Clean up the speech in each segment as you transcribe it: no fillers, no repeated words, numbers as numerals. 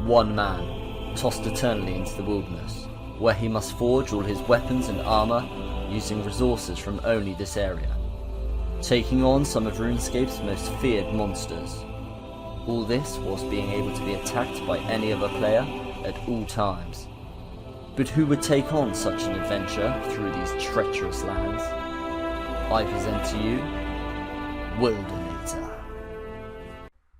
one man, tossed eternally into the wilderness, where he must forge all his weapons and armour using resources from only this area, taking on some of RuneScape's most feared monsters. All this whilst being able to be attacked by any other player at all times. But who would take on such an adventure through these treacherous lands? I present to you, Wildanator.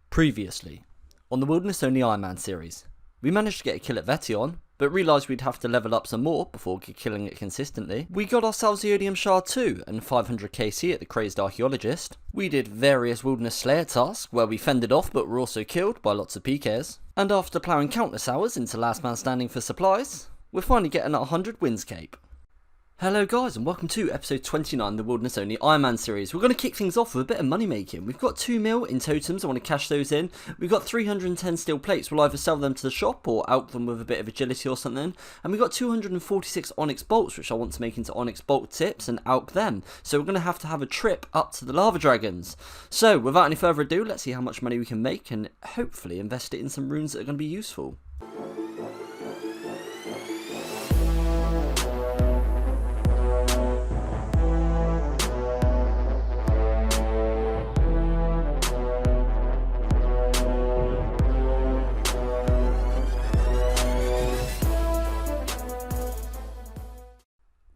Previously, on the Wilderness Only Ironman series, we managed to get a kill at Vetion, but realised we'd have to level up some more before killing it consistently. We got ourselves the Odium Shard 2 and 500 KC at the Crazed Archaeologist. We did various Wilderness Slayer tasks where we fended off but were also killed by lots of PKs. And after ploughing countless hours into Last Man Standing for supplies, we're finally getting at 100 Winds Cape. Hello guys and welcome to episode 29 of the Wilderness Only Ironman series. We're going to kick things off with a bit of money making. We've got 2 mil in totems, I want to cash those in. We've got 310 steel plates, we'll either sell them to the shop or out them with a bit of agility or something. And we've got 246 onyx bolts which I want to make into onyx bolt tips and out them. So we're going to have a trip up to the lava dragons. So without any further ado, let's see how much money we can make and hopefully invest it in some runes that are going to be useful.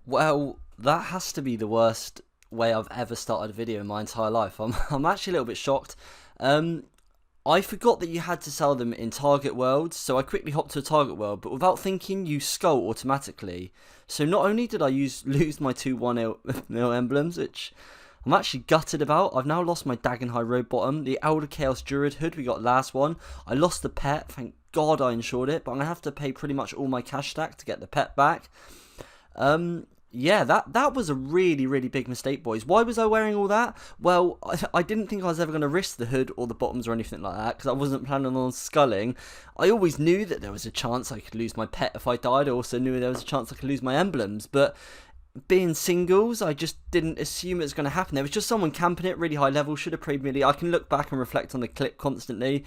Well, that has to be the worst way I've ever started a video in my entire life. I'm actually a little bit shocked. I forgot that you had to sell them in target worlds, so I quickly hopped to a target world, but without thinking, you skull automatically. So not only did I lose my 2 1-mil emblems, which I'm actually gutted about, I've now lost my Dagon High Road Bottom, the Elder Chaos Druid Hood we got last one. I lost the pet, thank God I insured it, but I'm going to have to pay pretty much all my cash stack to get the pet back. Yeah, that was a really big mistake, boys. Why was I wearing all that? Well, I didn't think I was ever going to risk the hood or the bottoms or anything like that, because I wasn't planning on sculling. I always knew that there was a chance I could lose my pet if I died. I also knew there was a chance I could lose my emblems, but being singles, I just didn't assume it was going to happen. There was just someone camping it really high level, should have prayed melee. I can look back and reflect on the clip constantly.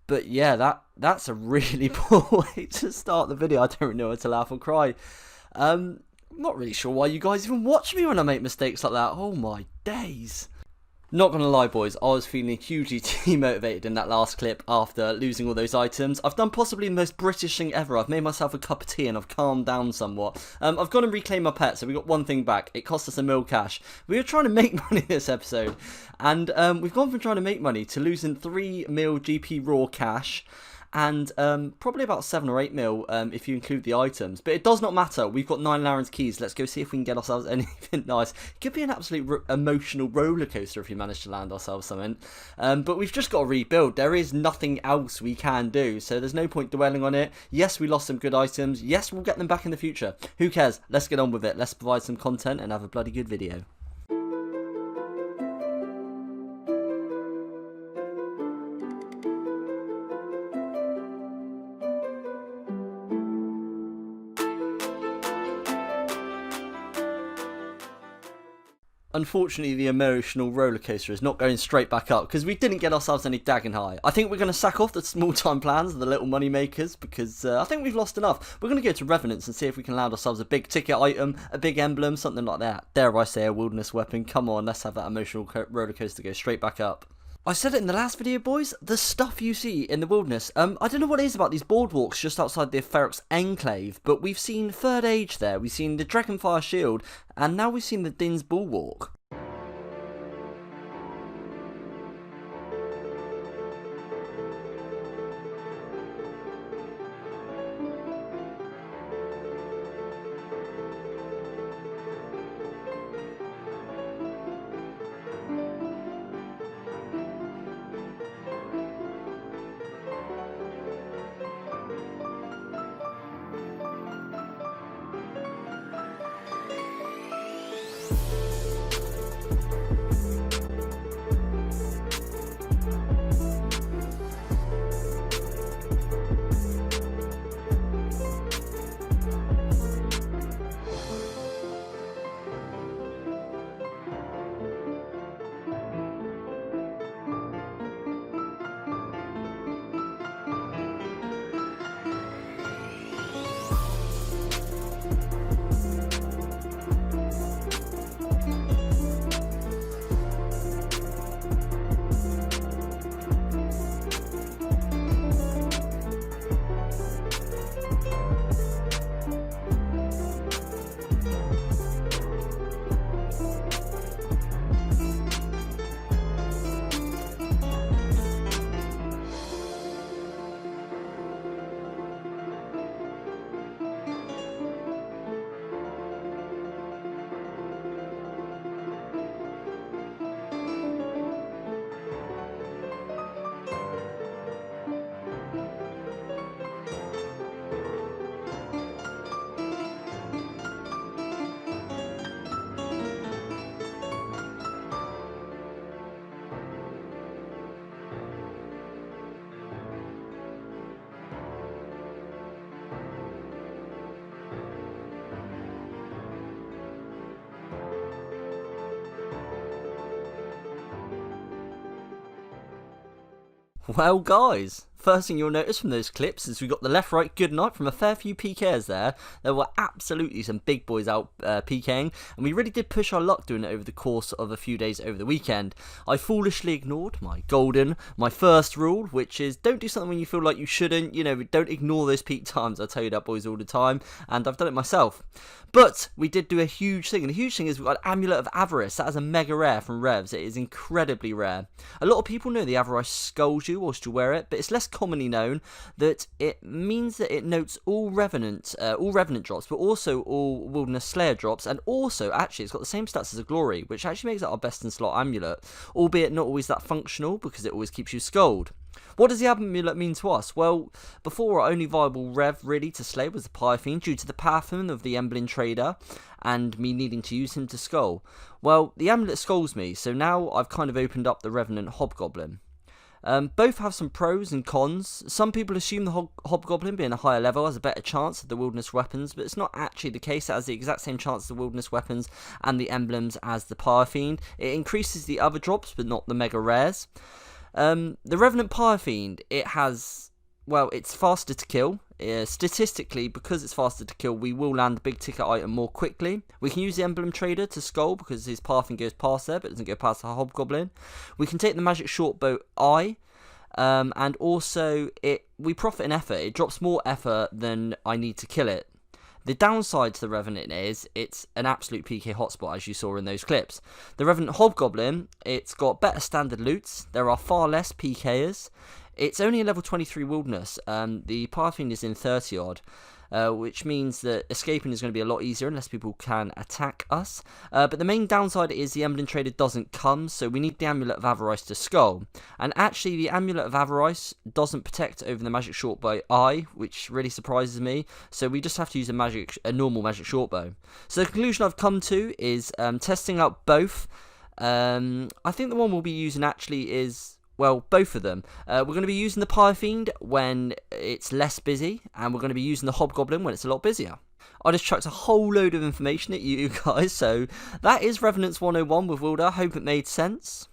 But yeah, that's a really poor way to start the video. I don't know whether to laugh or cry. I'm not really sure why you guys even watch me when I make mistakes like that. Oh my days. Not gonna lie, boys, I was feeling hugely demotivated in that last clip after losing all those items. I've done possibly the most British thing ever. I've made myself a cup of tea and I've calmed down somewhat. I've gone and reclaimed my pet, so we got one thing back. It cost us a mil cash. We were trying to make money this episode, and we've gone from trying to make money to losing 3 mil GP raw cash. And probably about 7 or 8 mil if you include the items. But it does not matter. We've got 9 Laren's keys. Let's go see if we can get ourselves anything nice. It could be an absolute emotional roller coaster if you manage to land ourselves something. But we've just got to rebuild. There is nothing else we can do. So there's no point dwelling on it. Yes, we lost some good items. Yes, we'll get them back in the future. Who cares? Let's get on with it. Let's provide some content and have a bloody good video. Unfortunately, the emotional roller coaster is not going straight back up because we didn't get ourselves any Dagon High. I think we're going to sack off the small time plans, the little money makers, because I think we've lost enough. We're going to go to revenants and see if we can land ourselves a big ticket item, a big emblem, something like that. Dare I say a wilderness weapon? Come on, let's have that emotional roller coaster go straight back up. I said it in the last video, boys, the stuff you see in the wilderness. I don't know what it is about these boardwalks just outside the Ferox Enclave, but we've seen Third Age there, we've seen the Dragonfire Shield, and now we've seen the Din's Bulwark. Well, guys, first thing you'll notice from those clips is we got the left-right good night from a fair few PKers there. There were absolutely some big boys out PKing, and we really did push our luck doing it over the course of a few days over the weekend. I foolishly ignored my first rule, which is don't do something when you feel like you shouldn't. You know, don't ignore those peak times. I tell you that, boys, all the time, and I've done it myself. But we did do a huge thing, and the huge thing is we've got Amulet of Avarice. That is a mega rare from Revs. It is incredibly rare. A lot of people know the Avarice skulls you whilst you wear it, but it's less commonly known that it means that it notes all revenant drops, but also all Wilderness Slayer drops, and also, actually, it's got the same stats as a Glory, which actually makes it our best in slot amulet, albeit not always that functional, because it always keeps you skulled. What does the amulet mean to us? Well, before our only viable rev really to slay was the Pyrofiend due to the pathing of the Emblem Trader and me needing to use him to skull. Well, the amulet skulls me, so now I've kind of opened up the Revenant Hobgoblin. Both have some pros and cons. Some people assume the Hobgoblin being a higher level has a better chance of the Wilderness weapons, but it's not actually the case. It has the exact same chance of the Wilderness weapons and the emblems as the Pyrofiend. It increases the other drops, but not the mega rares. The Revenant Pyrofiend, it's faster to kill. Statistically, because it's faster to kill, we will land a big ticket item more quickly. We can use the Emblem Trader to skull because his Pyrofiend goes past there, but doesn't go past the Hobgoblin. We can take the Magic Shortbow and also we profit in effort. It drops more effort than I need to kill it. The downside to the Revenant is it's an absolute PK hotspot, as you saw in those clips. The Revenant Hobgoblin, it's got better standard loots. There are far less PKers. It's only a level 23 Wilderness. The Pyrofiend is in 30 odd, which means that escaping is going to be a lot easier unless people can attack us. But the main downside is the Emblem Trader doesn't come, so we need the Amulet of Avarice to skull. And actually, the Amulet of Avarice doesn't protect over the Magic Shortbow which really surprises me. So we just have to use a normal Magic Shortbow. So the conclusion I've come to is testing out both. I think the one we'll be using actually is, well, both of them. We're going to be using the Pyrofiend when it's less busy, and we're going to be using the Hobgoblin when it's a lot busier. I just chucked a whole load of information at you guys, so that is Revenants 101 with Wilder. I hope it made sense.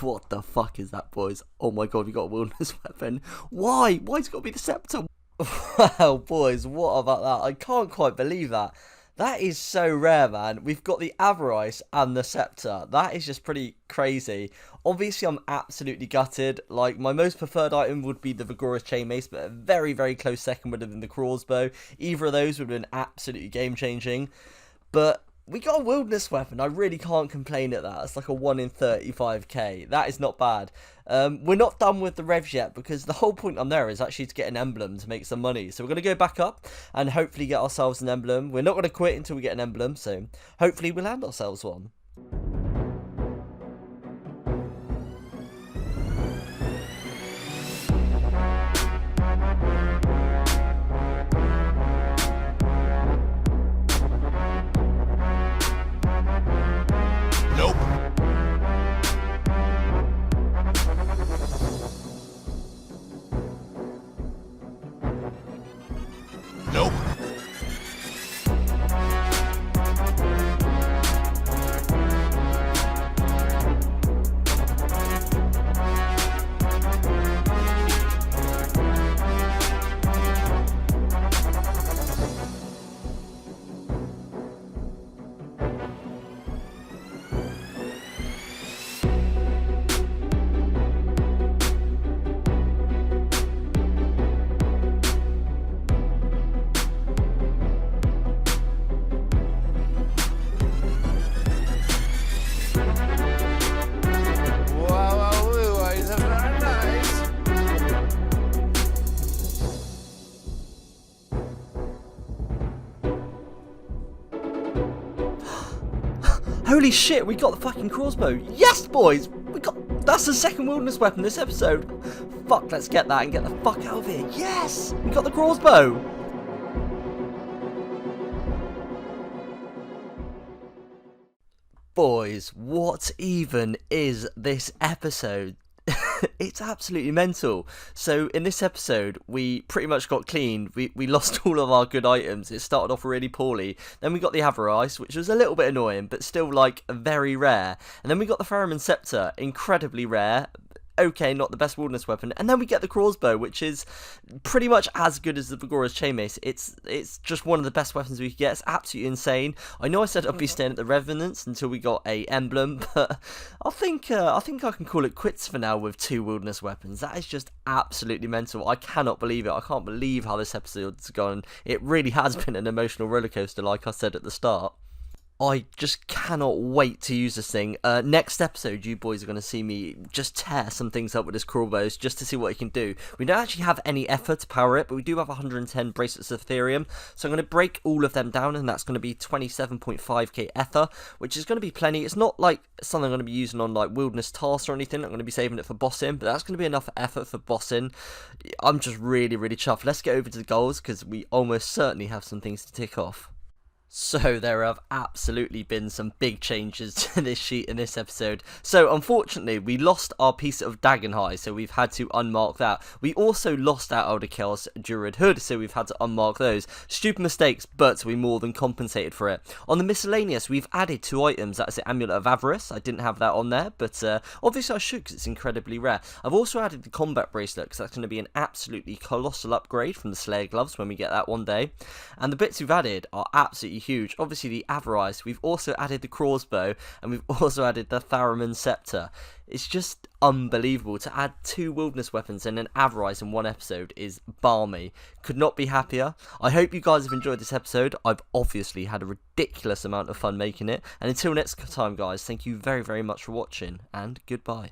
What the fuck is that, boys? Oh my god, we got a wilderness weapon. Why? Why's it got to be the scepter? Well, boys, what about that? I can't quite believe that. That is so rare, man. We've got the Avarice and the scepter. That is just pretty crazy. Obviously, I'm absolutely gutted. Like, my most preferred item would be the Vigorous Chain Mace, but a very, very close second would have been the Crossbow. Either of those would have been absolutely game-changing. But we got a wilderness weapon. I really can't complain at that. It's like a 1 in 35k. That is not bad. We're not done with the revs yet, because the whole point on there is actually to get an emblem to make some money. So we're going to go back up and hopefully get ourselves an emblem. We're not going to quit until we get an emblem, so hopefully we'll land ourselves one. Holy shit, we got the fucking crossbow. Yes, boys! That's the second wilderness weapon this episode. Fuck, let's get that and get the fuck out of here. Yes! We got the crossbow! Boys, what even is this episode? It's absolutely mental. So in this episode, we pretty much got cleaned. We lost all of our good items. It started off really poorly. Then we got the avarice, which was a little bit annoying, but still like very rare. And then we got the Theremin Scepter, incredibly rare. Okay, not the best wilderness weapon. And then we get the crossbow, which is pretty much as good as the Vigora's chainmace. It's just one of the best weapons we could get. It's absolutely insane. I know I said I'd be staying at the revenants until we got a emblem, but I think I can call it quits for now with 2 wilderness weapons. That is just absolutely mental. I cannot believe it. I can't believe how this episode's gone. It really has been an emotional rollercoaster, like I said at the start. I just cannot wait to use this thing. Next episode, you boys are going to see me just tear some things up with this crossbows just to see what it can do. We don't actually have any effort to power it, but we do have 110 bracelets of Ethereum. So I'm going to break all of them down, and that's going to be 27.5k Ether, which is going to be plenty. It's not like something I'm going to be using on like wilderness tasks or anything. I'm going to be saving it for bossing, but that's going to be enough effort for bossing. I'm just really, really chuffed. Let's get over to the goals, because we almost certainly have some things to tick off. So there have absolutely been some big changes to this sheet in this episode. So unfortunately, we lost our piece of Dagenhai, so we've had to unmark that. We also lost our Elder Chaos Druid Hood, so we've had to unmark those. Stupid mistakes, but we more than compensated for it. On the miscellaneous, we've added 2 items. That's the Amulet of Avarice. I didn't have that on there, but obviously I should, because it's incredibly rare. I've also added the Combat Bracelet, because that's going to be an absolutely colossal upgrade from the Slayer Gloves when we get that one day. And the bits we've added are absolutely huge. Obviously the avarice, we've also added the crossbow, and we've also added the Theremin Scepter. It's just unbelievable. To add 2 wilderness weapons and an avarice in one episode is balmy. Could not be happier. I hope you guys have enjoyed this episode. I've obviously had a ridiculous amount of fun making it, and until next time guys, thank you very, very much for watching, and goodbye.